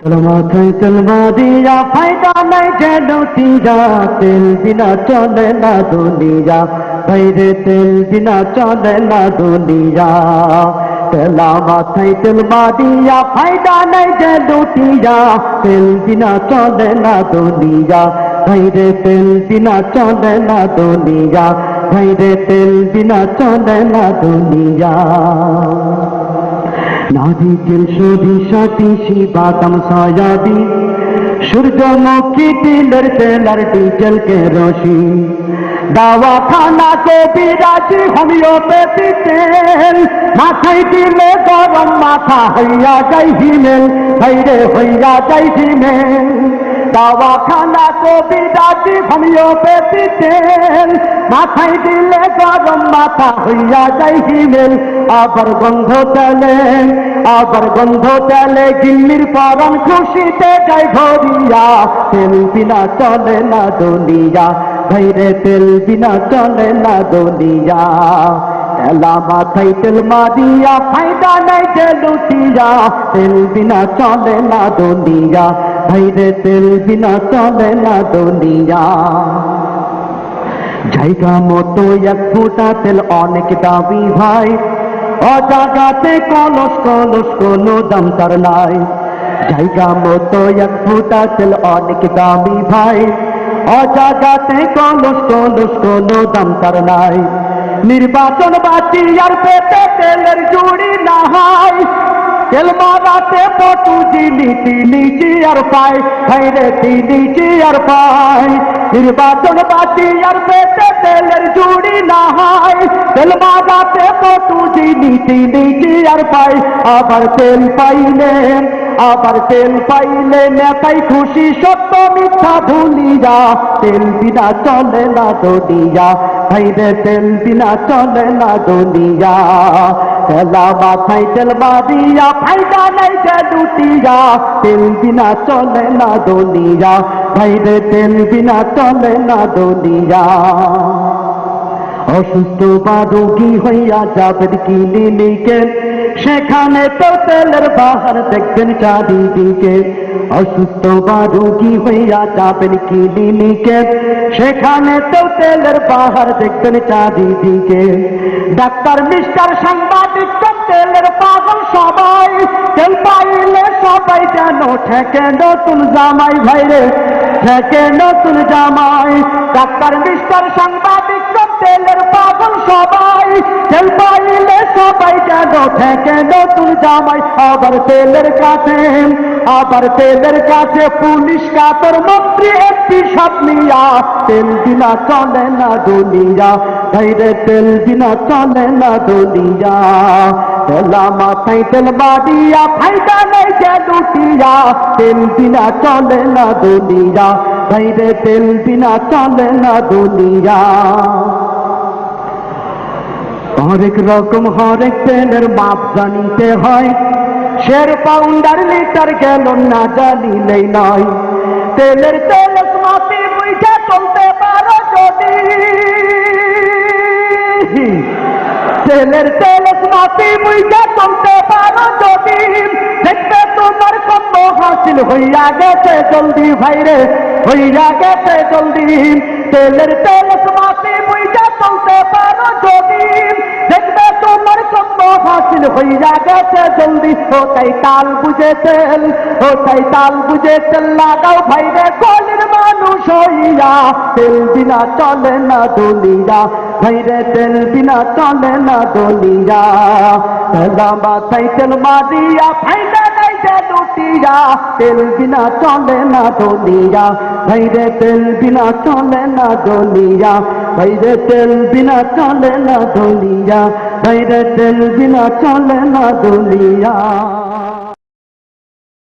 माथे चलवा दिया फायदा नहीं जेनो तीजा तेल बिना चले ना दुनिया भैरे तेल बिना चले ना दुनिया तेला माथे चलवा दिया फायदा नहीं जेनो तीजा तेल बिना चले ना दुनिया भैरे तेल बिना चले ना दुनिया भैरे तेल बिना चले ना दुनिया नारिकेल সরিষাটি বাদাম সয়াবি সূর্যমুখী তিলের তেল আর ডিজেল কেরোসিন দাওয়াখানা কবিরাজি হোমিওপ্যাথি তেল মাথায় দিলে গরম মাথা হইয়া যায় হিমেল ভাইরে হইয়া যায় হিমেল দাওয়াখানা কবিরাজি হোমিওপ্যাথি তেল মাথায় দিলে গরম মাথা হইয়া যায় হিমেল আবার গন্ধ তেলে গিল্লির পরন খুশিতে যায় ভরিয়া তেল বিনা চলে না দুনিয়া ভাইরে তেল বিনা চলে না দুনিয়া তেলা মাথায় তেল মারিয়া ফায়দা নাই যে লুটিয়া তেল বিনা চলে না দুনিয়া ভাইরে তেল বিনা চলে না দুনিয়া জায়গা মতো এক ফোঁটা তেল অনেক দামি ভাই অজাগাতে কলস কলস কোনো দাম তার নাই জায়গা মতো এক ফোঁটা তেল অনেক দামি ভাই অজাগাতে কলস কলস কোনো দাম তার নাই নির্বাচন বাতি আর পেটে তেলের জুড়ি না হয় তেল মারাতে পটু জিনি তিনি আর পায় ভাইরে তিনি আর পায় নির্বাচন বাতি আর পেটে তেলের জুড়ি না হয় তেল মারাতে পটু জিনি তিনি আর পায় আবার তেল পাইলে নেতাই খুশি সত্য মিথ্যা ভুলিয়া তেল বিনা চলে না দুনিয়া ভাইরে তেল বিনা চলে না দুনিয়া তেলা মাথায় তেল মারিয়া ফায়দা নাই যে লুটিয়া তেল বিনা চলে না দুনিয়া ভাইরে তেল বিনা চলে না দুনিয়া অসুস্থ বা রোগী হইয়া যাবেন ক্লিনিকে সেখানে তো তেলের বাহার দেখবেন চারিদিকে অসুস্থ বা রোগী হইয়া যাবেন ক্লিনিকে সেখানে তো তেলের বাহার দেখবেন চারিদিকে ডাক্তার মিস্টার সাংবাদিক তেলের পাগল সবাই তেল পাইলে সবাই যেন ঠেকে নতুন জামাই ভাইরে ঠেকে নতুন জামাই ডাক্তার মিস্টার সাংবাদিক তেলের পাগল সবাই তেল পাইলে সবাই যেন ঠেকে নতুন জামাই আবার তেলের কাছে পুলিশ কাতর মন্ত্রী একটি সব নিয়া তেল বিনা চলে না দুনিয়া ভাইরে তেল বিনা চলে না দুনিয়া তেলা মাথায় তেল মারিয়া ফায়দা নেই যে লুটিয়া তেল বিনা চলে না দুনিয়া ভাইরে তেল বিনা চলে না দুনিয়া হরেক রকম হরেক তেলের মাপ জানিতে হয় শের পাউন্ডার লিটার গ্যালন না জানিলেই নয় তেলের তেল মাপি বুঝে চলতে পারো যদি তেলের তেল মাপি বুঝে চলতে পারো যদি দেখবে তোমার কত হাসিল হইয়া গেছে জলদি ভাইরে হইয়া গেছে জলদি তেলের তেল মাপি বুঝে চলতে পারো যদি দেখবে তোমার কত হাসিল হইয়া গেছে জলদি ওটাই তাল বুঝে তেল লাগাও ভাইরে গলির মানুষ হইয়া তেল বিনা চলে না দুনিয়া ভাইরে তেল বিনা চলে না দুনিয়া তেলা মাথায় তেল মারিয়া ফায়দা নাই যে লুটিয়া তেল বিনা চলে না দুনিয়া ভাইরে তেল বিনা চলে না দুনিয়া ভাইরে তেল বিনা চলে না দুনিয়া ভাইরে তেল বিনা চলে না দুনিয়া।